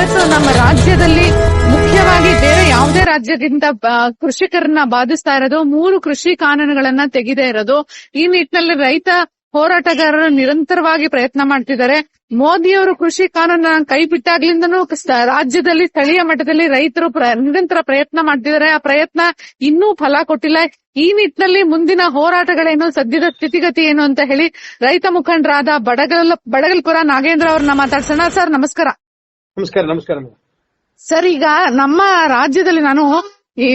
Virus ನಮ್ಮ ರಾಜ್ಯದಲ್ಲಿ ಮುಖ್ಯವಾಗಿ ಬೇರೆ ಯಾವುದೇ ರಾಜ್ಯದಿಂದ ಕೃಷಿಕರನ್ನ ಬಾಧಿಸ್ತಾ ಇರೋದು. 3 ಕೃಷಿ ಕಾನೂನುಗಳನ್ನ ತೆಗೆದೇ ಇರೋದು. ಈ ನಿಟ್ಟಿನಲ್ಲಿ ರೈತ ಹೋರಾಟಗಾರರು ನಿರಂತರವಾಗಿ ಪ್ರಯತ್ನ ಮಾಡ್ತಿದ್ದಾರೆ. ಮೋದಿಯವರು ಕೃಷಿ ಕಾನೂನನ್ನ ಕೈ ಬಿಟ್ಟಾಗ್ಲಿಂದನೂ ರಾಜ್ಯದಲ್ಲಿ ಸ್ಥಳೀಯ ಮಟ್ಟದಲ್ಲಿ ರೈತರು ನಿರಂತರ ಪ್ರಯತ್ನ ಮಾಡ್ತಿದ್ದಾರೆ. ಆ ಪ್ರಯತ್ನ ಇನ್ನೂ ಫಲ ಕೊಟ್ಟಿಲ್ಲ. ಈ ನಿಟ್ಟಿನಲ್ಲಿ ಮುಂದಿನ ಹೋರಾಟಗಳೇನು, ಸದ್ಯದ ಸ್ಥಿತಿಗತಿ ಏನು ಅಂತ ಹೇಳಿ ರೈತ ಮುಖಂಡರಾದ ಬಡಗಲ್ಪುರ ನಾಗೇಂದ್ರ ಅವ್ರನ್ನ ಮಾತಾಡ್ಸೋಣ. ಸರ್ ನಮಸ್ಕಾರ. ನಮಸ್ಕಾರ ಸರ್, ಈಗ ನಮ್ಮ ರಾಜ್ಯದಲ್ಲಿ ನಾನು ಈ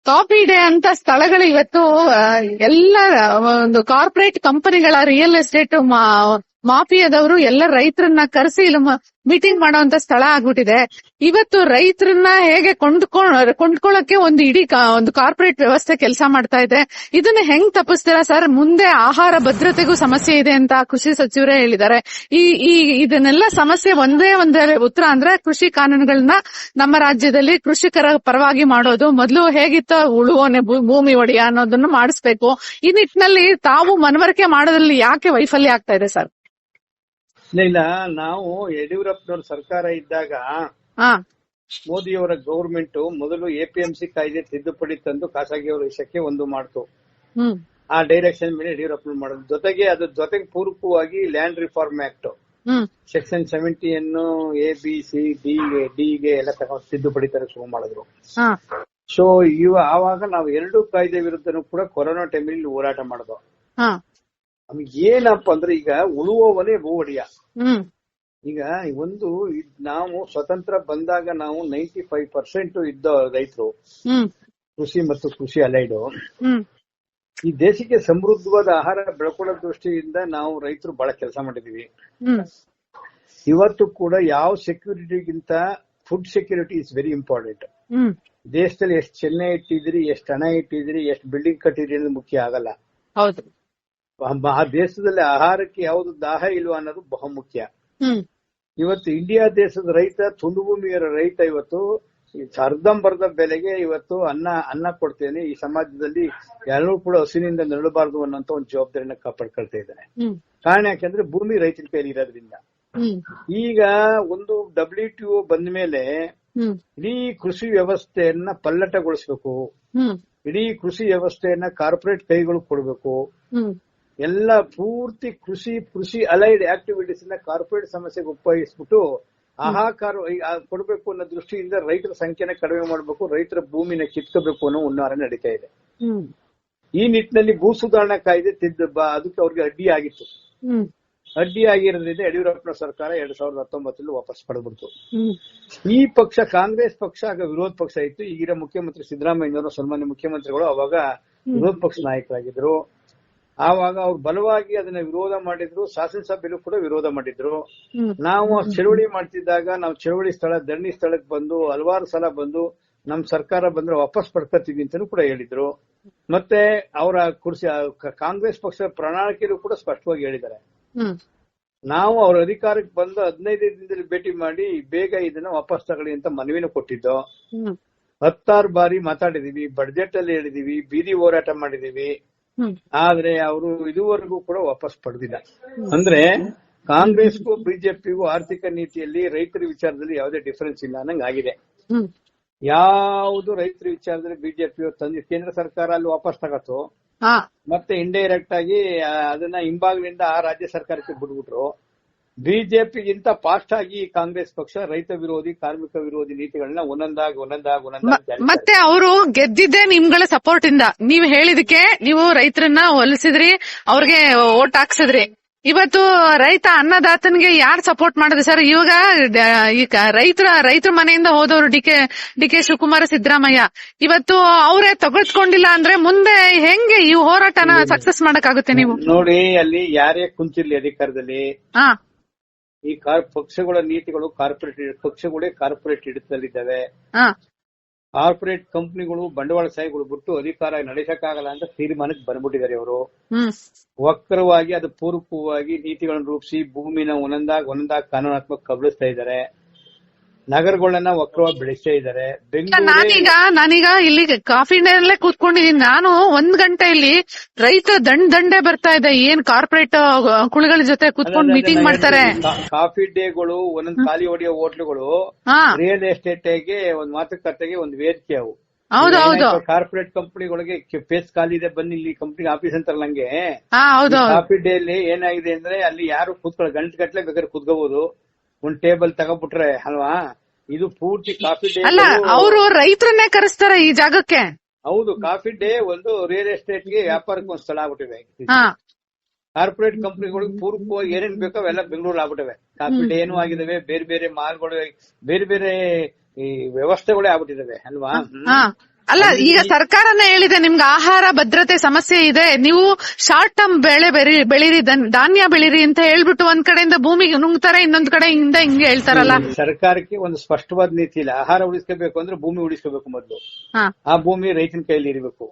ಕಾಫಿ ಡೇ ಅಂತ ಸ್ಥಳಗಳು ಇವತ್ತು ಎಲ್ಲ ಒಂದು ಕಾರ್ಪೊರೇಟ್ ಕಂಪನಿಗಳ ರಿಯಲ್ ಎಸ್ಟೇಟ್ ಮಾಫಿಯಾದವರು ಎಲ್ಲ ರೈತರನ್ನ ಕರೆಸಿ ಮೀಟಿಂಗ್ ಮಾಡುವಂತ ಸ್ಥಳ ಆಗ್ಬಿಟ್ಟಿದೆ. ಇವತ್ತು ರೈತರನ್ನ ಹೇಗೆ ಕೊಂಡ್ಕೊಳ್ಳಕ್ಕೆ ಒಂದು ಕಾರ್ಪೊರೇಟ್ ವ್ಯವಸ್ಥೆ ಕೆಲಸ ಮಾಡ್ತಾ ಇದೆ. ಇದನ್ನ ಹೆಂಗ್ ತಪ್ಪಿಸ್ತೀರಾ ಸರ್? ಮುಂದೆ ಆಹಾರ ಭದ್ರತೆಗೂ ಸಮಸ್ಯೆ ಇದೆ ಅಂತ ಕೃಷಿ ಸಚಿವರೇ ಹೇಳಿದ್ದಾರೆ. ಇದನ್ನೆಲ್ಲ ಸಮಸ್ಯೆ ಒಂದೇ ಉತ್ತರ ಅಂದ್ರೆ ಕೃಷಿ ಕಾನೂನುಗಳನ್ನ ನಮ್ಮ ರಾಜ್ಯದಲ್ಲಿ ಕೃಷಿಕರ ಪರವಾಗಿ ಮಾಡೋದು. ಮೊದಲು ಹೇಗಿತ್ತ ಉಳುವನೆ ಭೂಮಿ ಒಡೆಯ ಅನ್ನೋದನ್ನು ಮಾಡಿಸ್ಬೇಕು. ಈ ನಿಟ್ಟಿನಲ್ಲಿ ತಾವು ಮನವರಿಕೆ ಮಾಡೋದ್ರಲ್ಲಿ ಯಾಕೆ ವೈಫಲ್ಯ ಆಗ್ತಾ ಇದೆ ಸರ್? ಇಲ್ಲ, ನಾವು ಯಡಿಯೂರಪ್ಪನವ್ರ ಸರ್ಕಾರ ಇದ್ದಾಗ ಮೋದಿಯವರ ಗವರ್ಮೆಂಟ್ ಮೊದಲು ಎಪಿಎಂಸಿ ಕಾಯ್ದೆ ತಿದ್ದುಪಡಿ ತಂದು ಖಾಸಗಿಯವರ ವಿಷಯಕ್ಕೆ ಒಂದು ಮಾಡ್ತು. ಆ ಡೈರೆಕ್ಷನ್ ಮೇಲೆ ಯಡಿಯೂರಪ್ಪನ ಮಾಡೋದು. ಜೊತೆಗೆ ಪೂರಕವಾಗಿ ಲ್ಯಾಂಡ್ ರಿಫಾರ್ಮ್ ಆಕ್ಟ್ ಸೆಕ್ಷನ್ 70 ಅನ್ನು ABC ಡಿಗೆ ಎಲ್ಲ ತಿದ್ದುಪಡಿ ತರ ಶುರು ಮಾಡಿದ್ರು. ಸೊ ಆವಾಗ ನಾವು 2 ಕಾಯ್ದೆ ವಿರುದ್ಧನೂ ಕೂಡ ಕೊರೋನಾ ಟೈಮಲ್ಲಿ ಹೋರಾಟ ಮಾಡಿದ್ವು. ಏನಪ್ಪ ಅಂದ್ರೆ ಈಗ ಉಳುವವನೇ ಭೂ ಒಡೆಯ. ಈಗ ನಾವು ಸ್ವತಂತ್ರ ಬಂದಾಗ ನಾವು 95% ಇದ್ದ ರೈತರು ಕೃಷಿ ಮತ್ತು ಕೃಷಿ ಅಲೈಡು ಈ ದೇಶಕ್ಕೆ ಸಮೃದ್ಧವಾದ ಆಹಾರ ಬೆಳ್ಕೊಳ್ಳೋ ದೃಷ್ಟಿಯಿಂದ ನಾವು ರೈತರು ಬಹಳ ಕೆಲಸ ಮಾಡಿದೀವಿ. ಇವತ್ತು ಕೂಡ ಯಾವ ಸೆಕ್ಯೂರಿಟಿಗಿಂತ food security is very important. ದೇಶದಲ್ಲಿ ಎಷ್ಟು ಚೆನ್ನೈ ಇಟ್ಟಿದ್ರಿ, ಎಷ್ಟು ಹಣ ಇಟ್ಟಿದ್ರಿ, ಎಷ್ಟು ಬಿಲ್ಡಿಂಗ್ ಕಟ್ಟಿದ್ರಿ ಅನ್ನೋದು ಮುಖ್ಯ ಆಗಲ್ಲ. ಆ ದೇಶದಲ್ಲಿ ಆಹಾರಕ್ಕೆ ಯಾವ್ದು ದಾಹ ಇಲ್ವಾ ಅನ್ನೋದು ಬಹುಮುಖ್ಯ. ಇವತ್ತು ಇಂಡಿಯಾ ದೇಶದ ರೈತ, ತುಂಡು ಭೂಮಿಯರ ರೈತ ಇವತ್ತು ಅರ್ಧಂಬರ್ಧ ಬೆಲೆಗೆ ಇವತ್ತು ಅನ್ನ ಕೊಡ್ತೇನೆ. ಈ ಸಮಾಜದಲ್ಲಿ ಎಲ್ಲರೂ ಕೂಡ ಹಸಿನಿಂದ ನರಳಬಾರದು ಅನ್ನೋಂತ ಒಂದು ಜವಾಬ್ದಾರಿನ ಕಾಪಾಡ್ಕೊಳ್ತಾ ಇದ್ದಾನೆ. ಕಾರಣ ಯಾಕೆಂದ್ರೆ ಭೂಮಿ ರೈತರ ಕೈಲಿ ಇರೋದ್ರಿಂದ. ಈಗ WTO ಬಂದ ಮೇಲೆ ಇಡೀ ಕೃಷಿ ವ್ಯವಸ್ಥೆಯನ್ನ ಪಲ್ಲಟಗೊಳಿಸಬೇಕು. ಇಡೀ ಕೃಷಿ ವ್ಯವಸ್ಥೆಯನ್ನ ಕಾರ್ಪೊರೇಟ್ ಕೈಗಳು ಕೊಡಬೇಕು. ಎಲ್ಲ ಪೂರ್ತಿ ಕೃಷಿ ಅಲೈಡ್ ಆಕ್ಟಿವಿಟೀಸ್ ನ ಕಾರ್ಪೊರೇಟ್ ಸಮಸ್ಯೆಗೆ ಉಪಯೋಗಿಸ್ಬಿಟ್ಟು ಆಹಾಕಾರ ಕೊಡಬೇಕು ಅನ್ನೋ ದೃಷ್ಟಿಯಿಂದ ರೈತರ ಸಂಖ್ಯೆನ ಕಡಿಮೆ ಮಾಡಬೇಕು, ರೈತರ ಭೂಮಿನ ಕಿತ್ಕೋಬೇಕು ಅನ್ನೋ ಹುನ್ನಾರ ನಡೀತಾ ಇದೆ. ಈ ನಿಟ್ಟಿನಲ್ಲಿ ಭೂ ಸುಧಾರಣಾ ಕಾಯ್ದೆ ಅದಕ್ಕೆ ಅವ್ರಿಗೆ ಅಡ್ಡಿಯಾಗಿತ್ತು. ಅಡ್ಡಿಯಾಗಿರೋದ್ರಿಂದ ಯಡಿಯೂರಪ್ಪನ ಸರ್ಕಾರ 2019 ವಾಪಸ್ ಪಡೆದ್ಬಿಡ್ತು. ಈ ಪಕ್ಷ ಕಾಂಗ್ರೆಸ್ ಪಕ್ಷ ಆಗ ವಿರೋಧ ಪಕ್ಷ ಇತ್ತು. ಈಗಿರೋ ಮುಖ್ಯಮಂತ್ರಿ ಸಿದ್ದರಾಮಯ್ಯನವರು ಸನ್ಮಾನ್ಯ ಮುಖ್ಯಮಂತ್ರಿಗಳು ಅವಾಗ ವಿರೋಧ ಪಕ್ಷ ನಾಯಕರಾಗಿದ್ರು. ಆವಾಗ ಅವ್ರು ಬಲವಾಗಿ ಅದನ್ನ ವಿರೋಧ ಮಾಡಿದ್ರು. ಶಾಸನಸಭೆಯಲ್ಲೂ ಕೂಡ ವಿರೋಧ ಮಾಡಿದ್ರು. ನಾವು ಚಳವಳಿ ಮಾಡ್ತಿದ್ದಾಗ ನಾವು ಚಳವಳಿ ಧರಣಿ ಸ್ಥಳಕ್ಕೆ ಬಂದು ಹಲವಾರು ಸಲ ಬಂದು ನಮ್ ಸರ್ಕಾರ ಬಂದ್ರೆ ವಾಪಸ್ ಪಡ್ಕೊತೀವಿ ಅಂತಾನೂ ಕೂಡ ಹೇಳಿದ್ರು. ಮತ್ತೆ ಅವರ ಕಾಂಗ್ರೆಸ್ ಪಕ್ಷದ ಪ್ರಣಾಳಿಕೆಯಲ್ಲೂ ಕೂಡ ಸ್ಪಷ್ಟವಾಗಿ ಹೇಳಿದ್ದಾರೆ. ನಾವು ಅವ್ರ ಅಧಿಕಾರಕ್ಕೆ ಬಂದು 15 ದಿನದಲ್ಲಿ ಭೇಟಿ ಮಾಡಿ ಬೇಗ ಇದನ್ನ ವಾಪಸ್ ತಗೊಳ್ಳಿ ಅಂತ ಮನವಿನೂ ಕೊಟ್ಟಿದ್ದು. 10 ಬಾರಿ ಮಾತಾಡಿದೀವಿ, ಬಡ್ಜೆಟ್ ಅಲ್ಲಿ ಹೇಳಿದೀವಿ, ಬೀದಿ ಹೋರಾಟ ಮಾಡಿದೀವಿ. ಆದ್ರೆ ಅವರು ಇದುವರೆಗೂ ಕೂಡ ವಾಪಸ್ ಪಡೆದಿಲ್ಲ. ಅಂದ್ರೆ ಕಾಂಗ್ರೆಸ್ಗೂ ಬಿಜೆಪಿಗೂ ಆರ್ಥಿಕ ನೀತಿಯಲ್ಲಿ ರೈತರ ವಿಚಾರದಲ್ಲಿ ಯಾವುದೇ ಡಿಫರೆನ್ಸ್ ಇಲ್ಲ ಅನ್ನಂಗ್ ಆಗಿದೆ. ಯಾವುದು ರೈತರ ವಿಚಾರದಲ್ಲಿ ಬಿಜೆಪಿ ಕೇಂದ್ರ ಸರ್ಕಾರ ಅಲ್ಲಿ ವಾಪಸ್ ತಗತ್ತು, ಮತ್ತೆ ಇಂಡೈರೆಕ್ಟ್ ಆಗಿ ಅದನ್ನ ಹಿಂಬಾಗ್ಲಿಂದ ಆ ರಾಜ್ಯ ಸರ್ಕಾರಕ್ಕೆ ಬಿಡ್ಬಿಟ್ರು. ಬಿಜೆಪಿಗಿಂತ ಫಾಸ್ಟ್ ಆಗಿ ಕಾಂಗ್ರೆಸ್ ಪಕ್ಷ ರೈತ ವಿರೋಧಿ, ಕಾರ್ಮಿಕ ವಿರೋಧಿ ನೀತಿಗಳನ್ನ ಒಂದೊಂದಾಗಿ ಮತ್ತೆ ಅವರು ಗೆದ್ದಿದ್ದೆ ನಿಮ್ಗಳ ಸಪೋರ್ಟ್ ಇಂದ. ನೀವ್ ಹೇಳಿದಕ್ಕೆ ನೀವು ರೈತರನ್ನ ಒಲಿಸಿದ್ರಿ, ಅವ್ರಿಗೆ ಓಟ್ ಹಾಕ್ಸಿದ್ರಿ. ಇವತ್ತು ರೈತ ಅನ್ನದಾತನಿಗೆ ಯಾರು ಸಪೋರ್ಟ್ ಮಾಡಿದೆ ಸರ್? ಇವಾಗ ಈಗ ರೈತರ ಮನೆಯಿಂದ ಹೋದವರು ಡಿ ಕೆ ಶಿವಕುಮಾರ್, ಸಿದ್ದರಾಮಯ್ಯ ಇವತ್ತು ಅವರೇ ತೆಗೆದುಕೊಂಡಿಲ್ಲ ಅಂದ್ರೆ ಮುಂದೆ ಹೆಂಗೆ ಈ ಹೋರಾಟನ ಸಕ್ಸಸ್ ಮಾಡಕ್ಕಾಗುತ್ತೆ? ನೀವು ನೋಡಿ, ಅಲ್ಲಿ ಯಾರೇ ಕುಂತಿರ್ಲಿ ಅಧಿಕಾರದಲ್ಲಿ, ಈ ಪಕ್ಷಗಳ ನೀತಿಗಳು ಪಕ್ಷಗಳೇ ಕಾರ್ಪೊರೇಟ್ ಹಿಡಿತದಲ್ಲಿದ್ದಾವೆ. ಕಾರ್ಪೊರೇಟ್ ಕಂಪನಿಗಳು ಬಂಡವಾಳಶಾಹಿಗಳು ಬಿಟ್ಟು ಅಧಿಕಾರ ನಡೆಸಕ್ಕಾಗಲ್ಲ ಅಂತ ತೀರ್ಮಾನಕ್ಕೆ ಬಂದ್ಬಿಟ್ಟಿದ್ದಾರೆ ಅವರು. ವಕ್ರವಾಗಿ ಅದು ಪೂರಕವಾಗಿ ನೀತಿಗಳನ್ನು ರೂಪಿಸಿ ಭೂಮಿನ ಒಂದೊಂದಾಗಿ ಕಾನೂನಾತ್ಮಕ ಕಬಳಿಸ್ತಾ ಇದ್ದಾರೆ. ನಗರಗಳನ್ನ ವಕ್ರವಾಗಿ ಬೆಳೆಸ್ತಾ ಇದ್ದಾರೆ. ನಾನೀಗ ಇಲ್ಲಿ ಕಾಫಿ ಡೇನಲ್ಲೇ ಕೂತ್ಕೊಂಡಿದೀನಿ. ನಾನು 1 ಗಂಟೆ ಇಲ್ಲಿ ರೈತ ದಂಡೆ ಬರ್ತಾ ಇದೆ. ಏನ್ ಕಾರ್ಪೊರೇಟ್ ಕುಳಿಗಳ ಜೊತೆ ಕೂತ್ಕೊಂಡು ಮೀಟಿಂಗ್ ಮಾಡ್ತಾರೆ. ಕಾಫಿ ಡೇಗಳು, ಒಂದೊಂದು ಖಾಲಿ ಹೊಡೆಯೋ ಹೋಟ್ಲುಗಳು ರಿಯಲ್ ಎಸ್ಟೇಟ್ಗೆ ಒಂದು ಮಾತುಕತೆಗೆ ಒಂದು ವೇದಿಕೆ ಅವು. ಹೌದೌದು. ಕಾರ್ಪೊರೇಟ್ ಕಂಪನಿಗಳಿಗೆ ಪೇಸ್ ಖಾಲಿ ಇದೆ, ಬನ್ನಿ ಇಲ್ಲಿ ಕಂಪನಿ ಆಫೀಸ್ ಅಂತಾರಲ್ಲ ಹಂಗೆ. ಕಾಫಿ ಡೇ ಅಲ್ಲಿ ಏನಾಗಿದೆ ಅಂದ್ರೆ ಅಲ್ಲಿ ಯಾರು ಕೂತ್ಕೊಳ್ಳೋ ಗಂಟೆ ಬೇಕಾದ್ರೆ ಕೂತ್ಕೋಬಹುದು. ಒಂದ್ ಟೇಬಲ್ ತಗೋಬಿಟ್ರೆ ಅಲ್ವಾ. ಇದು ಪೂರ್ತಿ ಕಾಫಿ ಡೇ. ಅಲ್ಲ, ಅವರು ರೈತರನ್ನೇ ಕರೆಸ್ತಾರೆ ಈ ಜಾಗಕ್ಕೆ. ಹೌದು, ಕಾಫಿ ಡೇ ಒಂದು ರಿಯಲ್ ಎಸ್ಟೇಟ್ ಗೆ ವ್ಯಾಪಾರಕ್ಕೆ ಒಂದು ಸ್ಥಳ ಆಗ್ಬಿಟ್ಟಿವೆ. ಕಾರ್ಪೊರೇಟ್ ಕಂಪನಿಗಳಿಗೆ ಪೂರ್ವಕವಾಗಿ ಏನೇನ್ ಬೇಕೋ ಅವೆಲ್ಲ ಬೆಂಗಳೂರು ಆಗ್ಬಿಟ್ಟಿವೆ. ಕಾಫಿ ಡೇ ಏನೂ ಆಗಿದಾವೆ, ಬೇರೆ ಬೇರೆ ಮಾಲ್ಗಳು, ಬೇರೆ ಬೇರೆ ಈ ವ್ಯವಸ್ಥೆಗಳೇ ಆಗ್ಬಿಟ್ಟಿದಾವೆ ಅಲ್ವಾ. ಅಲ್ಲ, ಈಗ ಸರ್ಕಾರನೇ ಹೇಳಿದೆ ನಿಮ್ಗೆ ಆಹಾರ ಭದ್ರತೆ ಸಮಸ್ಯೆ ಇದೆ, ನೀವು ಶಾರ್ಟ್ ಟರ್ಮ್ ಬೆಳೆ ಬೆಳೀರಿ, ಧಾನ್ಯ ಬೆಳೀರಿ ಅಂತ ಹೇಳ್ಬಿಟ್ಟು ಒಂದ್ ಕಡೆಯಿಂದ ಭೂಮಿಗೆ ನುಂಗ್ತಾರೆ, ಇನ್ನೊಂದ್ ಕಡೆ ಹಿಂಗೆ ಹೇಳ್ತಾರಲ್ಲ. ಸರ್ಕಾರಕ್ಕೆ ಒಂದು ಸ್ಪಷ್ಟವಾದ ನೀತಿ ಇಲ್ಲ. ಆಹಾರ ಉಳಿಸ್ಕೋಬೇಕು ಅಂದ್ರೆ ಭೂಮಿ ಉಳಿಸ್ಕೋಬೇಕು ಮೊದಲು. ಆ ಭೂಮಿ ರೈತನ ಕೈಯಲ್ಲಿ ಇರಬೇಕು.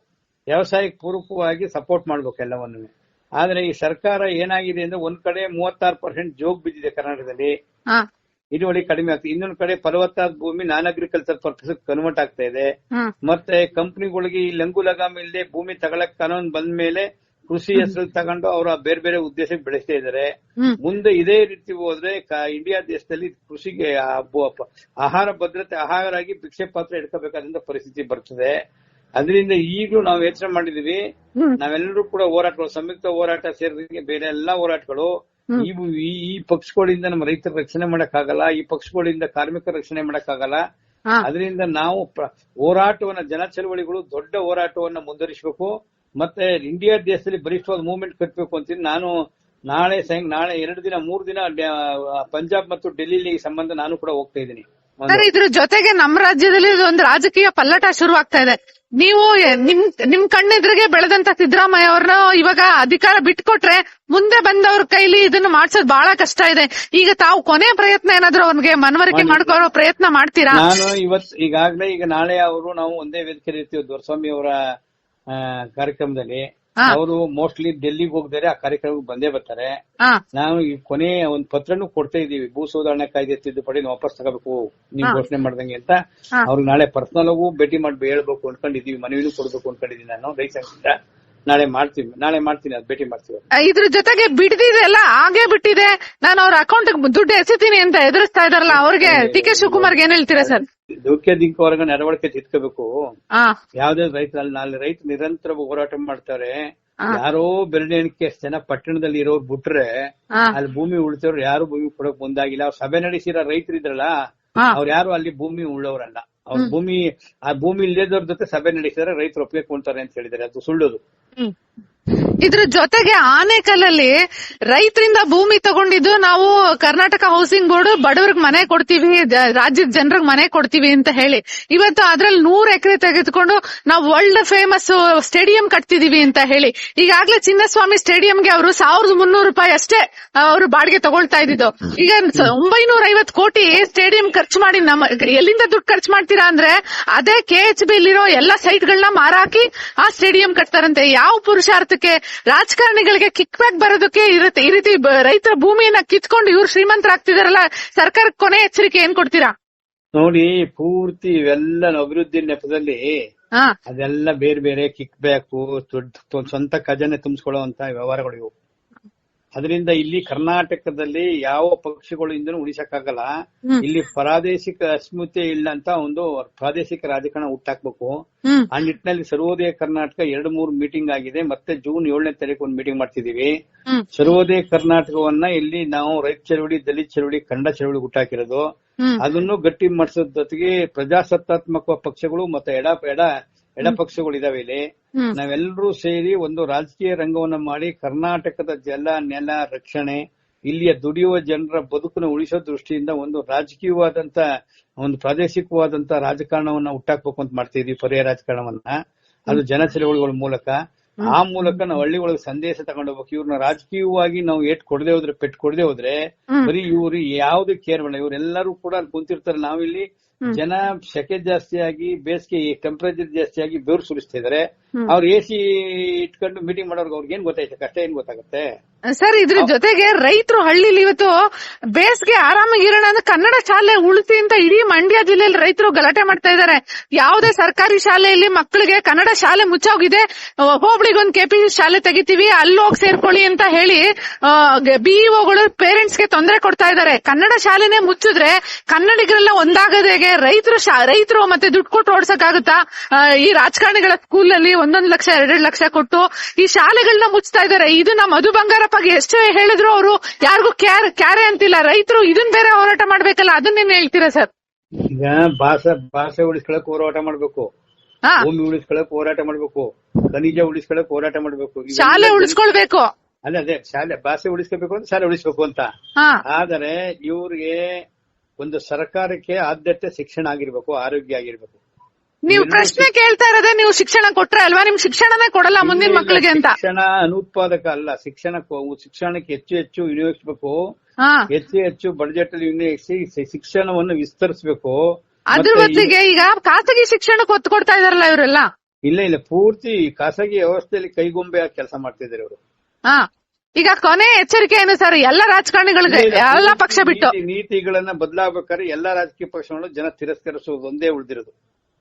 ವ್ಯವಸಾಯಕ್ಕೆ ಪೂರಕವಾಗಿ ಸಪೋರ್ಟ್ ಮಾಡ್ಬೇಕು ಎಲ್ಲವನ್ನು. ಆದ್ರೆ ಈ ಸರ್ಕಾರ ಏನಾಗಿದೆ ಅಂದ್ರೆ ಒಂದ್ ಕಡೆ 36% ಜೋಗ್ ಬಿದ್ದಿದೆ ಕರ್ನಾಟಕದಲ್ಲಿ, ಇಳುವರಿ ಕಡಿಮೆ ಆಗ್ತದೆ. ಇನ್ನೊಂದ್ ಕಡೆ ಫಲವತ್ತಾದ ಭೂಮಿ ನಾನ್ ಅಗ್ರಿಕಲ್ಚರ್ ಪರ್ಪಸ್ ಕನ್ವರ್ಟ್ ಆಗ್ತಾ ಇದೆ. ಮತ್ತೆ ಕಂಪನಿಗಳಿಗೆ ಈ ಲಂಗು ಲಗಾಮ ಇಲ್ಲದೆ ಭೂಮಿ ತಗೊಳಕ್ ಕಾನೂನು ಬಂದ ಮೇಲೆ ಕೃಷಿ ಹೆಸರು ತಗೊಂಡು ಅವರ ಬೇರೆ ಬೇರೆ ಉದ್ದೇಶಕ್ಕೆ ಬೆಳೆಸ್ತಾ ಇದ್ದಾರೆ. ಮುಂದೆ ಇದೇ ರೀತಿ ಹೋದ್ರೆ ಇಂಡಿಯಾ ದೇಶದಲ್ಲಿ ಕೃಷಿಗೆ ಆಹಾರ ಭದ್ರತೆ ಆಗಿ ಭಿಕ್ಷೆ ಪಾತ್ರ ಇಟ್ಕೋಬೇಕಾದಂತ ಪರಿಸ್ಥಿತಿ ಬರ್ತದೆ. ಅದರಿಂದ ಈಗಲೂ ನಾವು ಯೋಚನೆ ಮಾಡಿದೀವಿ, ನಾವೆಲ್ಲರೂ ಕೂಡ ಹೋರಾಟಗಳು, ಸಂಯುಕ್ತ ಹೋರಾಟ ಸೇರಿದಂಗೆ ಬೇರೆ ಎಲ್ಲಾ ಹೋರಾಟಗಳು, ಈ ಪಕ್ಷಗಳಿಂದ ನಮ್ಮ ರೈತರ ರಕ್ಷಣೆ ಮಾಡಕ್ಕಾಗಲ್ಲ, ಈ ಪಕ್ಷಗಳಿಂದ ಕಾರ್ಮಿಕರ ರಕ್ಷಣೆ ಮಾಡಕ್ಕಾಗಲ್ಲ. ಅದರಿಂದ ನಾವು ಹೋರಾಟವನ್ನ, ಜನ ಚಳವಳಿಗಳು ದೊಡ್ಡ ಹೋರಾಟವನ್ನ ಮುಂದುವರಿಸಬೇಕು. ಮತ್ತೆ ಇಂಡಿಯಾ ದೇಶದಲ್ಲಿ ಬಲಿಷ್ಠವಾದ ಮೂವ್ಮೆಂಟ್ ಕಟ್ಟಬೇಕು ಅಂತೀನಿ. ನಾನು ನಾಳೆ 2 ದಿನ 3 ದಿನ ಪಂಜಾಬ್ ಮತ್ತು ಡೆಲ್ಲಿಲಿ ಸಂಬಂಧ ನಾನು ಕೂಡ ಹೋಗ್ತಾ ಇದ್ದೀನಿ. ಇದ್ರ ಜೊತೆಗೆ ನಮ್ಮ ರಾಜ್ಯದಲ್ಲಿ ಒಂದು ರಾಜಕೀಯ ಪಲ್ಲಟ ಶುರುವಾಗ್ತಾ ಇದೆ. ನೀವು ನಿಮ್ ಕಣ್ಣೆದ್ರಿಗೆ ಬೆಳೆದಂತ ಸಿದ್ದರಾಮಯ್ಯ ಅವ್ರನ್ನ ಇವಾಗ ಅಧಿಕಾರ ಬಿಟ್ಕೊಟ್ರೆ ಮುಂದೆ ಬಂದವ್ರ ಕೈಲಿ ಇದನ್ನ ಮಾಡ್ಸೋದ್ ಬಹಳ ಕಷ್ಟ ಇದೆ. ಈಗ ತಾವು ಕೊನೆ ಪ್ರಯತ್ನ ಏನಾದ್ರು ಅವ್ರಿಗೆ ಮನವರಿಕೆ ಮಾಡ್ಕೊಳ್ಳೋ ಪ್ರಯತ್ನ ಮಾಡ್ತೀರಾ? ನಾನು ಈಗಾಗಲೇ ನಾಳೆ ನಾವು ಒಂದೇ ವೇದಿಕೆ ಇರ್ತೀವಿ ದೊರೆಸ್ವಾಮಿ ಅವರ ಕಾರ್ಯಕ್ರಮದಲ್ಲಿ. ಅವರು ಮೋಸ್ಟ್ಲಿ ಡೆಲ್ಲಿಗೆ ಹೋಗಿದ್ದಾರೆ, ಆ ಕಾರ್ಯಕ್ರಮಕ್ಕೆ ಬಂದೇ ಬರ್ತಾರೆ. ನಾವು ಈ ಕೊನೆ ಒಂದ್ ಪತ್ರನೂ ಕೊಡ್ತಾ ಇದೀವಿ, ಭೂ ಸುಧಾರಣೆ ಕಾಯ್ದೆ ತಿದ್ದುಪಡಿ ವಾಪಸ್ ತಗೋಬೇಕು ನೀವು ಘೋಷಣೆ ಮಾಡ್ದಂಗೆ ಅಂತ. ಅವ್ರಿಗೆ ನಾಳೆ ಪರ್ಸನಲ್ ಆಗೂ ಭೇಟಿ ಮಾಡಿ ಹೇಳ್ಬೇಕು ಅನ್ಕೊಂಡಿದೀವಿ, ಮನವಿನೂ ಕೊಡ್ಬೇಕು ಅನ್ಕೊಂಡಿದೀನಿ. ನಾನು ರೈತ ಸಂಘದಿಂದ ನಾಳೆ ಮಾಡ್ತೀನಿ, ಅದು ಭೇಟಿ ಮಾಡ್ತೀವಿ. ಇದ್ರ ಜೊತೆಗೆ ಬಿಡ್ದಿದೆಲ್ಲ ಹಾಗೆ ಬಿಟ್ಟಿದೆ, ನಾನು ಅವ್ರ ಅಕೌಂಟ್ ದುಡ್ಡು ಎಸಿತೀನಿ ಅಂತ ಎದುರಿಸ್ತಾ ಇದಾರಲ್ಲ, ಅವ್ರಿಗೆ ಡಿ.ಕೆ. ಶಿವಕುಮಾರ್ಗೆ ಏನ್ ಹೇಳ್ತೀರಾ ಸರ್? ದಿಕ್ಕವರೆಗ ನಡವಳಿಕೆ ತಿದ್ಕೋಬೇಕು. ಯಾವ್ದೇ ರೈತರು ನಿರಂತರ ಹೋರಾಟ ಮಾಡ್ತಾರೆ. ಯಾರೋ ಬೆರಳೆಣಿಕೆ ಜನ ಪಟ್ಟಣದಲ್ಲಿ ಇರೋರು ಬಿಟ್ರೆ ಅಲ್ಲಿ ಭೂಮಿ ಉಳಿತವ್ರು ಯಾರು ಭೂಮಿ ಕೊಡಕ್ ಮುಂದಾಗಿಲ್ಲ. ಅವ್ರು ಸಭೆ ನಡೆಸಿರೋ ರೈತರು ಇದ್ರಲ್ಲ, ಅವ್ರು ಯಾರು ಅಲ್ಲಿ ಭೂಮಿ ಉಳ್ಳವ್ರಲ್ಲ. ಅವ್ರ ಭೂಮಿ ಇಲ್ಲದವ್ರ ಜೊತೆ ಸಭೆ ನಡೆಸಿದ್ರೆ ರೈತರು ಒಪ್ಪಿಕೊಂತಾರೆ ಅಂತ ಹೇಳಿದ್ದಾರೆ, ಅದು ಸುಳ್ಳೋದು. ಇದ್ರ ಜೊತೆಗೆ ಆನೇಕಲ್ಲಲ್ಲಿ ರೈತರಿಂದ ಭೂಮಿ ತಗೊಂಡಿದ್ದು ನಾವು ಕರ್ನಾಟಕ ಹೌಸಿಂಗ್ ಬೋರ್ಡ್ ಬಡವ್ರಿಗೆ ಮನೆ ಕೊಡ್ತೀವಿ, ರಾಜ್ಯದ ಜನರಿಗೆ ಮನೆ ಕೊಡ್ತೀವಿ ಅಂತ ಹೇಳಿ ಇವತ್ತು ಅದ್ರಲ್ಲಿ 100 ಎಕರೆ ತೆಗೆದುಕೊಂಡು ನಾವು ವರ್ಲ್ಡ್ ಫೇಮಸ್ ಸ್ಟೇಡಿಯಂ ಕಟ್ತಿದೀವಿ ಅಂತ ಹೇಳಿ ಈಗಾಗ್ಲೇ ಚಿನ್ನಸ್ವಾಮಿ ಸ್ಟೇಡಿಯಂಗೆ ಅವರು 1300 ರೂಪಾಯಿ ಅಷ್ಟೇ ಅವರು ಬಾಡಿಗೆ ತಗೊಳ್ತಾ ಇದ್ದಿದ್ದು. ಈಗ 950 ಕೋಟಿ ಸ್ಟೇಡಿಯಂ ಖರ್ಚು ಮಾಡಿ ಎಲ್ಲಿಂದ ದುಡ್ಡು ಖರ್ಚು ಮಾಡ್ತೀರಾ ಅಂದ್ರೆ ಅದೇ KHB ಇರೋ ಎಲ್ಲಾ ಸೈಟ್ಗಳನ್ನ ಮಾರಾಕಿ ಆ ಸ್ಟೇಡಿಯಂ ಕಟ್ತಾರಂತೆ. ಯಾವ ಪುರುಷಾರ್ಥಕ್ಕೆ? ರಾಜಕಾರಣಿಗಳಿಗೆ ಕಿಕ್ ಬ್ಯಾಕ್ ಬರೋದಕ್ಕೆ ಇರುತ್ತೆ. ಈ ರೀತಿ ರೈತರ ಭೂಮಿಯನ್ನ ಕಿತ್ಕೊಂಡು ಇವ್ರು ಶ್ರೀಮಂತರಾಗ್ತಿದಾರಲ್ಲ, ಸರ್ಕಾರಕ್ಕೆ ಕೊನೆ ಎಚ್ಚರಿಕೆ ಏನ್ ಕೊಡ್ತೀರಾ? ನೋಡಿ, ಪೂರ್ತಿ ಇವೆಲ್ಲ ಅಭಿವೃದ್ಧಿ ನೆಪದಲ್ಲಿ ಅದೆಲ್ಲ ಬೇರೆ ಬೇರೆ ಕಿಕ್ ಬ್ಯಾಕ್, ಸ್ವಂತ ಖಜಾನೆ ತುಂಬಿಸ್ಕೊಳ್ಳುವಂತ ವ್ಯವಹಾರಗಳು ಇವು. ಅದರಿಂದ ಇಲ್ಲಿ ಕರ್ನಾಟಕದಲ್ಲಿ ಯಾವ ಪಕ್ಷಗಳಿಂದನೂ ಉಳಿಸಕ್ಕಾಗಲ್ಲ. ಇಲ್ಲಿ ಪ್ರಾದೇಶಿಕ ಅಸ್ಮಿತೆ ಇಲ್ಲ ಅಂತ ಒಂದು ಪ್ರಾದೇಶಿಕ ರಾಜಕಾರಣ ಹುಟ್ಟಾಕ್ಬೇಕು. ಆ ನಿಟ್ಟಿನಲ್ಲಿ ಸರ್ವೋದಯ ಕರ್ನಾಟಕ 2-3 ಮೀಟಿಂಗ್ ಆಗಿದೆ. ಮತ್ತೆ ಜೂನ್ 7ನೇ ತಾರೀಕು ಒಂದು ಮೀಟಿಂಗ್ ಮಾಡ್ತಿದೀವಿ. ಸರ್ವೋದಯ ಕರ್ನಾಟಕವನ್ನ ಇಲ್ಲಿ ನಾವು ರೈತ ಚಳವಳಿ, ದಲಿತ ಚಳವಳಿ, ಕನ್ನಡ ಚಳವಳಿ ಹುಟ್ಟಾಕಿರೋದು. ಅದನ್ನು ಗಟ್ಟಿ ಮಾಡಿಸೋದ್ ಜೊತೆಗೆ ಪ್ರಜಾಸತ್ತಾತ್ಮಕ ಪಕ್ಷಗಳು ಮತ್ತೆ ಎಡ ಪಕ್ಷಗಳು ಇದಾವೆ. ಇಲ್ಲಿ ನಾವೆಲ್ಲರೂ ಸೇರಿ ಒಂದು ರಾಜಕೀಯ ರಂಗವನ್ನ ಮಾಡಿ ಕರ್ನಾಟಕದ ಜಲ ನೆಲ ರಕ್ಷಣೆ, ಇಲ್ಲಿಯ ದುಡಿಯುವ ಜನರ ಬದುಕನ್ನು ಉಳಿಸೋ ದೃಷ್ಟಿಯಿಂದ ಒಂದು ರಾಜಕೀಯವಾದಂತ ಒಂದು ಪ್ರಾದೇಶಿಕವಾದಂತ ರಾಜಕಾರಣವನ್ನ ಹುಟ್ಟಾಕ್ಬೇಕು ಅಂತ ಮಾಡ್ತಾ ಇದೀವಿ. ಪರ್ಯಾಯ ರಾಜಕಾರಣವನ್ನ ಅದು ಜನ ಚಳವಳಿಗಳ ಮೂಲಕ. ಆ ಮೂಲಕ ನಾವು ಹಳ್ಳಿಗಳಿಗೆ ಸಂದೇಶ ತಗೊಂಡು ಹೋಗ್ಬೇಕು. ಇವ್ರನ್ನ ರಾಜಕೀಯವಾಗಿ ನಾವು ಕೊಡದೆ ಹೋದ್ರೆ, ಪೆಟ್ಟು ಕೊಡದೆ ಹೋದ್ರೆ ಬರೀ ಇವ್ರು ಯಾವ್ದು ಕೇರ್ ಮಾಡಲ್ಲ. ಇವರೆಲ್ಲರೂ ಕೂಡ ಅಲ್ಲಿ ಕುಂತಿರ್ತಾರೆ. ನಾವಿಲ್ಲಿ ಜನ ಸೆಕೆ ಜಾಸ್ತಿ ಆಗಿ ಬೇಸಿಗೆ ಟೆಂಪರೇಚರ್ ಜಾಸ್ತಿ ಆಗಿ ಬೆವರು ಸುರಿಸ್ತಾ ಇದಾರೆ. ಅವ್ರು ಎಸಿ ಇಟ್ಕೊಂಡು ಮೀಟಿಂಗ್ ಮಾಡೋರ್ಗೆ ಅವ್ರಿಗೆ ಏನ್ ಗೊತ್ತಾಯ್ತು, ಕಷ್ಟ ಏನ್ ಗೊತ್ತಾಗುತ್ತೆ ಸರ್? ಇದ್ರ ಜೊತೆಗೆ ರೈತರು ಹಳ್ಳಿಲಿ ಇವತ್ತು ಬೇಸಿಗೆ ಆರಾಮಾಗಿರೋಣ ಅಂದ್ರೆ ಕನ್ನಡ ಶಾಲೆ ಉಳಿಸಿ ಅಂತ ಇಡೀ ಮಂಡ್ಯ ಜಿಲ್ಲೆಯಲ್ಲಿ ರೈತರು ಗಲಾಟೆ ಮಾಡ್ತಾ ಇದ್ದಾರೆ. ಯಾವುದೇ ಸರ್ಕಾರಿ ಶಾಲೆಯಲ್ಲಿ ಮಕ್ಕಳಿಗೆ ಕನ್ನಡ ಶಾಲೆ ಮುಚ್ಚೋಗಿದೆ, ಹೋಬಳಿಗೊಂದು ಕೆಪಿಸಿ ಶಾಲೆ ತೆಗಿತೀವಿ ಅಲ್ಲಿ ಹೋಗಿ ಸೇರ್ಕೊಳ್ಳಿ ಅಂತ ಹೇಳಿ ಬಿಇಒಗಳು ಪೇರೆಂಟ್ಸ್ ಗೆ ತೊಂದರೆ ಕೊಡ್ತಾ ಇದ್ದಾರೆ. ಕನ್ನಡ ಶಾಲೆನೇ ಮುಚ್ಚಿದ್ರೆ ಕನ್ನಡಿಗರೆಲ್ಲ ಒಂದಾಗದ ಹೇಗೆ? ರೈತರು ಮತ್ತೆ ದುಡ್ಡು ಕೊಟ್ಟು ಓಡ್ಸಕ್ಕಾಗುತ್ತಾ? ಈ ರಾಜಕಾರಣಿಗಳ ಸ್ಕೂಲ್ ಅಲ್ಲಿ 1 ಲಕ್ಷ 2 ಲಕ್ಷ ಕೊಟ್ಟು ಈ ಶಾಲೆಗಳನ್ನ ಮುಚ್ತಾ ಇದ್ದಾರೆ. ಇದು ನಮ್ಮ ಮಧು ಬಂಗಾರಪ್ಪಗೆ ಎಷ್ಟು ಹೇಳಿದ್ರು ಅವರು ಯಾರಿಗೂ ಕ್ಯಾರೆ ಅಂತಿಲ್ಲ. ರೈತರು ಇದನ್ ಬೇರೆ ಹೋರಾಟ ಮಾಡ್ಬೇಕಲ್ಲ, ಅದನ್ನೇನ್ ಹೇಳ್ತೀರಾ ಸರ್? ಈಗ ಭಾಷೆ ಉಳಿಸ್ಕೊಳಕ್ ಹೋರಾಟ ಮಾಡ್ಬೇಕು, ಭೂಮಿ ಉಳಿಸ್ಕೊಳಕ್ ಹೋರಾಟ ಮಾಡ್ಬೇಕು, ಖನಿಜ ಉಳಿಸ್ಕೊಳಕ್ ಹೋರಾಟ ಮಾಡ್ಬೇಕು, ಶಾಲೆ ಉಳಿಸ್ಕೊಳ್ಬೇಕು. ಅದೇ ಶಾಲೆ ಭಾಷೆ ಉಳಿಸ್ಕೋಬೇಕು ಅಂತ ಶಾಲೆ ಉಳಿಸ್ಬೇಕು ಅಂತ. ಆದರೆ ಇವ್ರಿಗೆ ಒಂದು ಸರ್ಕಾರಕ್ಕೆ ಆದ್ಯತೆ ಶಿಕ್ಷಣ ಆಗಿರ್ಬೇಕು, ಆರೋಗ್ಯ ಆಗಿರ್ಬೇಕು. ನೀವು ಪ್ರಶ್ನೆ ಕೇಳ್ತಾ ಇರೋದೇ ನೀವು ಶಿಕ್ಷಣ ಕೊಟ್ರೆ ಅಲ್ವಾ? ನಿಮ್ ಶಿಕ್ಷಣನೇ ಕೊಡಲ್ಲ ಮುಂದಿನ ಮಕ್ಕಳಿಗೆ ಅಂತ. ಶಿಕ್ಷಣ ಅನುತ್ಪಾದಕ ಅಲ್ಲ, ಶಿಕ್ಷಣಕ್ಕೆ ಹೆಚ್ಚು ಹೆಚ್ಚು ವಿನಿಯೋಗಿಸಬೇಕು, ಹೆಚ್ಚು ಹೆಚ್ಚು ಬಡ್ಜೆಟ್ ಅಲ್ಲಿ ವಿನಿಯೋಗಿಸಿ ಶಿಕ್ಷಣವನ್ನು ವಿಸ್ತರಿಸಬೇಕು. ಅದ್ರ ಬದಲಿಗೆ ಈಗ ಖಾಸಗಿ ಶಿಕ್ಷಣಕ್ಕೆ ಒತ್ತು ಕೊಡ್ತಾ ಇದಾರಲ್ಲ ಇವರೆಲ್ಲ. ಇಲ್ಲ ಪೂರ್ತಿ ಖಾಸಗಿ ವ್ಯವಸ್ಥೆಯಲ್ಲಿ ಕೈಗೊಂಬೆ ಕೆಲಸ ಮಾಡ್ತಿದ್ದಾರೆ ಇವರು. ಈಗ ಕೊನೆ ಎಚ್ಚರಿಕೆ ಏನು ಸರ್ ಎಲ್ಲ ರಾಜಕಾರಣಿಗಳಿಗೆ, ಎಲ್ಲ ಪಕ್ಷ ಬಿಟ್ಟು ನೀತಿಗಳನ್ನ ಬದಲಾಗಬೇಕಾದ್ರೆ ಎಲ್ಲಾ ರಾಜಕೀಯ ಪಕ್ಷಗಳು ಜನ ತಿರಸ್ಕರಿಸುವುದು ಒಂದೇ ಉಳಿದಿರೋದು.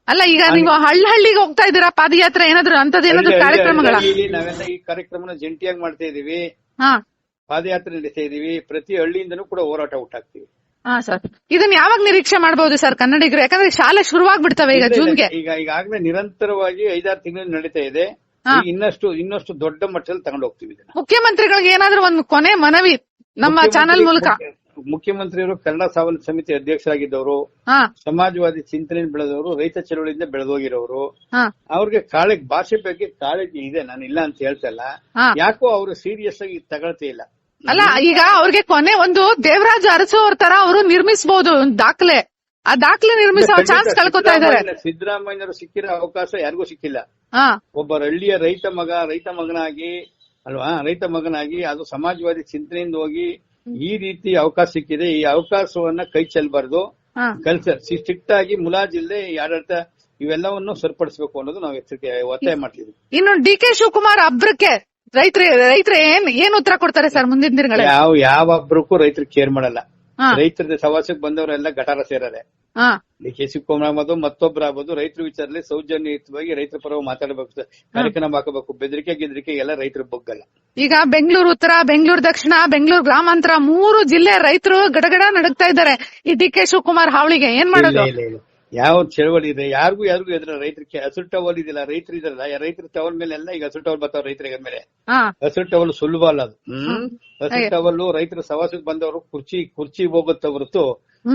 ಅಲ್ಲ ಈಗ ನೀವು ಹಳ್ಳಿಗೆ ಹೋಗ್ತಾ ಇದ್ದೀರಾ ಪಾದಯಾತ್ರೆ ಏನಾದ್ರು ಅಂತದೇನಾದ್ರು ಕಾರ್ಯಕ್ರಮಗಳ? ನಾವೆಲ್ಲ ಈ ಕಾರ್ಯಕ್ರಮನ ಜಂಟಿಯಾಗಿ ಮಾಡ್ತಾ ಇದೀವಿ, ಪಾದಯಾತ್ರೆ ನಡೆಸ್ತಾ ಇದೀವಿ, ಪ್ರತಿ ಹಳ್ಳಿಯಿಂದನೂ ಕೂಡ ಹೋರಾಟ ಹುಟ್ಟಾಕ್ತಿವಿ. ಸರ್ ಇದನ್ನ ಯಾವಾಗ ನಿರೀಕ್ಷೆ ಮಾಡಬಹುದು ಸರ್ ಕನ್ನಡಿಗರು? ಯಾಕಂದ್ರೆ ಶಾಲೆ ಶುರುವಾಗ್ಬಿಡ್ತವೆ ಈಗ ಜೂನ್ಗೆ. ಈಗಾಗಲೇ ನಿರಂತರವಾಗಿ 5-6 ತಿಂಗಳು ನಡೀತಾ ಇದೆ. ಇನ್ನಷ್ಟು ದೊಡ್ಡ ಮಟ್ಟದಲ್ಲಿ ತಗೊಂಡು ಹೋಗ್ತೀವಿ. ಮುಖ್ಯಮಂತ್ರಿಗಳಿಗೆ ಏನಾದ್ರು ಒಂದು ಕೊನೆ ಮನವಿ ನಮ್ಮ ಚಾನೆಲ್ ಮೂಲಕ. ಮುಖ್ಯಮಂತ್ರಿಯವರು ಕನ್ನಡ ಸ್ವಾವಲಂಬಿ ಸಮಿತಿ ಅಧ್ಯಕ್ಷರಾಗಿದ್ದವರು, ಸಮಾಜವಾದಿ ಚಿಂತನೆ ಬೆಳೆದವರು, ರೈತ ಚಳವಳಿಯಿಂದ ಬೆಳೆದೋಗಿರೋರು. ಅವ್ರಿಗೆ ಭಾಷೆ ಬಗ್ಗೆ ಕಾಳಜಿ ಇದೆ, ನಾನು ಇಲ್ಲ ಅಂತ ಹೇಳ್ತಾ ಇಲ್ಲ. ಯಾಕೋ ಅವರು ಸೀರಿಯಸ್ ಆಗಿ ತಗೊಳ್ತೇ ಇಲ್ಲ. ಅಲ್ಲ ಈಗ ಅವ್ರಿಗೆ ಕೊನೆ ಒಂದು ದೇವರಾಜ ಅರಸು ಅವ್ರ ತರ ಅವರು ನಿರ್ಮಿಸಬಹುದು ದಾಖಲೆ, ಆ ದಾಖಲೆ ನಿರ್ಮಿಸೋ ಚಾನ್ಸ್ ಕಳ್ಕೊತಾ ಇದ್ದಾರೆ. ಸಿದ್ದರಾಮಯ್ಯನವರು ಸಿಕ್ಕಿರೋ ಅವಕಾಶ ಯಾರಿಗೂ ಸಿಕ್ಕಿಲ್ಲ. ಒಬ್ಬ ಹಳ್ಳಿಯ ರೈತ ಮಗನಾಗಿ ಅದು ಸಮಾಜವಾದಿ ಚಿಂತನೆಯಿಂದ ಹೋಗಿ ಈ ರೀತಿ ಅವಕಾಶ ಸಿಕ್ಕಿದೆ. ಈ ಅವಕಾಶವನ್ನ ಕೈ ಚೆಲ್ಲಬಾರ್ದು, ಸ್ಟ್ರಿಕ್ಟ್ ಆಗಿ ಮುಲಾಜಿಲ್ಲದೆ ಆಡಳಿತ ಇವೆಲ್ಲವನ್ನು ಸರಿಪಡಿಸಬೇಕು ಅನ್ನೋದು ನಾವು ಒತ್ತಾಯ ಮಾಡ್ತೀವಿ. ಇನ್ನು ಡಿ.ಕೆ. ಶಿವಕುಮಾರ್ ಅಬ್ರಕ್ಕೆ ರೈತರು ಏನ್ ಉತ್ತರ ಕೊಡ್ತಾರೆ ಸರ್ ಮುಂದಿನ ದಿನಗಳಲ್ಲಿ? ಯಾವ ಒಬ್ರಕ್ಕೂ ರೈತರು ಕೇರ್ ಮಾಡಲ್ಲ. ರೈತರ ಸವಾಸಕ್ಕೆ ಬಂದವರೆಲ್ಲ ಗಟಾರ ಸೇರದೆ. ಡಿ.ಕೆ. ಶಿವಕುಮಾರ್ ಆಗ್ಬೋದು, ಮತ್ತೊಬ್ರು ಆಗ್ಬೋದು, ರೈತರ ವಿಚಾರದಲ್ಲಿ ಸೌಜನ್ಯಯುತವಾಗಿ ರೈತರ ಪರವಾಗಿ ಮಾತಾಡಬೇಕು, ಕಾರ್ಯಕ್ರಮ ಹಾಕಬೇಕು. ಬೆದರಿಕೆ ಎಲ್ಲ ರೈತರು ಬಗ್ಗಲ್ಲ. ಈಗ ಬೆಂಗಳೂರು ಉತ್ತರ, ಬೆಂಗಳೂರು ದಕ್ಷಿಣ, ಬೆಂಗಳೂರು ಗ್ರಾಮಾಂತರ 3 ಜಿಲ್ಲೆ ರೈತರು ಗಡಗಡ ನಡುಗ್ತಾ ಇದ್ದಾರೆ ಈ ಡಿ.ಕೆ. ಶಿವಕುಮಾರ್ ಹಾವಳಿಗೆ. ಏನ್ ಮಾಡೋದು? ಯಾವ ಚಳವಳಿ ಇದೆ? ಯಾರಿಗೂ ಎದುರ ರೈತರಿಗೆ ಹಸಿರು ಟವಲ್ ಇದಿಲ್ಲ, ರೈತರು ಇದ್ರಲ್ಲ, ರೈತರ ಟವಲ್ ಮೇಲೆ ಎಲ್ಲ ಈಗ ಹಸಿರು ಟವಲ್ ಬರ್ತಾವ ರೈತರಿಗೆ ಮೇಲೆ. ಹಸಿರು ಟವಲ್ ಸುಲಭ ಅಲ್ಲ ಅದು. ಹಸಿರು ಟವಲ್ ರೈತರ ಸವಾಸಕ್ಕೆ ಬಂದವರು ಕುರ್ಚಿ ಹೋಗುತ್ತೆ ಹೊರತು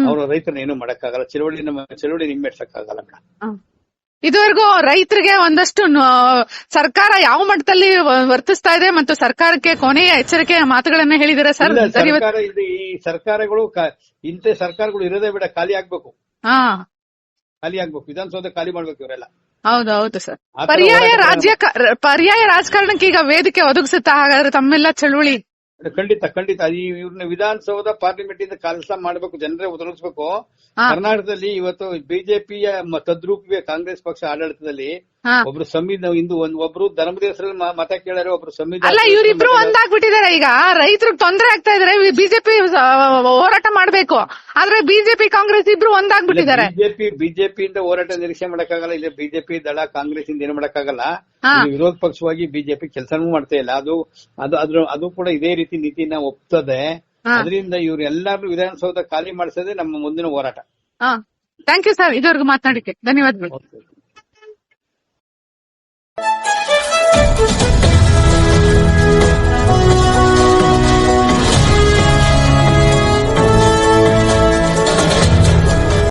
ಅವರು ರೈತರನ್ನ ಏನು ಮಾಡಕ್ಕಾಗಲ್ಲ. ಚಳವಳಿ ನಿಮ್ಮೆಡ್ಸಕ್ಕಾಗಲ್ಲ. ಇದುವರೆಗೂ ರೈತರಿಗೆ ಒಂದಷ್ಟು ಸರ್ಕಾರ ಯಾವ ಮಟ್ಟದಲ್ಲಿ ವರ್ತಿಸ್ತಾ ಇದೆ ಮತ್ತು ಸರ್ಕಾರಕ್ಕೆ ಕೊನೆಯ ಎಚ್ಚರಿಕೆಯ ಮಾತುಗಳನ್ನ ಹೇಳಿದ್ದಾರೆ ಸರ್. ಈ ಸರ್ಕಾರಗಳು ಇಂಥ ಸರ್ಕಾರಗಳು ಇರೋದೇ ಬೇಡ, ಖಾಲಿ ಆಗ್ಬೇಕು. ವಿಧಾನಸೌಧ ಖಾಲಿ ಮಾಡ್ಬೇಕು ಇವರೆಲ್ಲ. ಹೌದು ಸರ್. ಪರ್ಯಾಯ ರಾಜಕಾರಣಕ್ಕೆ ಈಗ ವೇದಿಕೆ ಒದಗಿಸುತ್ತಾ ಹಾಗಾದ್ರೆ ತಮ್ಮೆಲ್ಲ ಚಳುವಳಿ? ಖಂಡಿತ ಇವ್ರನ್ನ ವಿಧಾನಸೌಧ ಪಾರ್ಲಿಮೆಂಟ್ ಇಂದ ಕೆಲಸ ಮಾಡಬೇಕು, ಜನರೇ ಒದಗಿಸಬೇಕು. ಕರ್ನಾಟಕದಲ್ಲಿ ಇವತ್ತು ಬಿಜೆಪಿಯ ತದ್ರೂಪಿಗೆ ಕಾಂಗ್ರೆಸ್ ಪಕ್ಷ ಆಡಳಿತದಲ್ಲಿ ಒಬ್ರು ಒಬ್ರು ಧರ್ಮದೇವರಲ್ಲಿ ಮತ ಕೇಳಾರೆ, ಒಬ್ರು ಸಂವಿಧಾನ. ಅಲ್ಲ ಇವರಿಬ್ರು ಒಂದಾಗ್ಬಿಟ್ಟಿದ್ದಾರೆ. ಈಗ ರೈತರಿಗೆ ತೊಂದರೆ ಆಗ್ತಾ ಇದಾರೆ, ಬಿಜೆಪಿ ಹೋರಾಟ ಮಾಡ್ಬೇಕು, ಆದ್ರೆ ಬಿಜೆಪಿ ಕಾಂಗ್ರೆಸ್ ಇಬ್ರು ಒಂದಾಗ್ಬಿಟ್ಟಿದ್ದಾರೆ. ಬಿಜೆಪಿಯಿಂದ ಹೋರಾಟ ನಿರೀಕ್ಷೆ ಮಾಡಕ್ಕಾಗಲ್ಲ, ಇಲ್ಲ ಬಿಜೆಪಿ ದಳ ಕಾಂಗ್ರೆಸ್ ಇಂದ ಏನು ಮಾಡಕ್ಕಾಗಲ್ಲ. ವಿರೋಧ ಪಕ್ಷವಾಗಿ ಬಿಜೆಪಿ ಕೆಲಸನೂ ಮಾಡ್ತಾ ಇಲ್ಲ. ಅದು ಕೂಡ ಇದೇ ರೀತಿ ನೀತಿನ ಒಪ್ತದೆ. ಅದರಿಂದ ಇವ್ರು ಎಲ್ಲಾರು ವಿಧಾನಸೌಧ ಖಾಲಿ ಮಾಡಿಸೋದೇ ನಮ್ಮ ಮುಂದಿನ ಹೋರಾಟ. ಥ್ಯಾಂಕ್ ಯು ಸರ್, ಇದುವರೆಗೂ ಮಾತನಾಡಿಕೆ ಧನ್ಯವಾದಗಳು.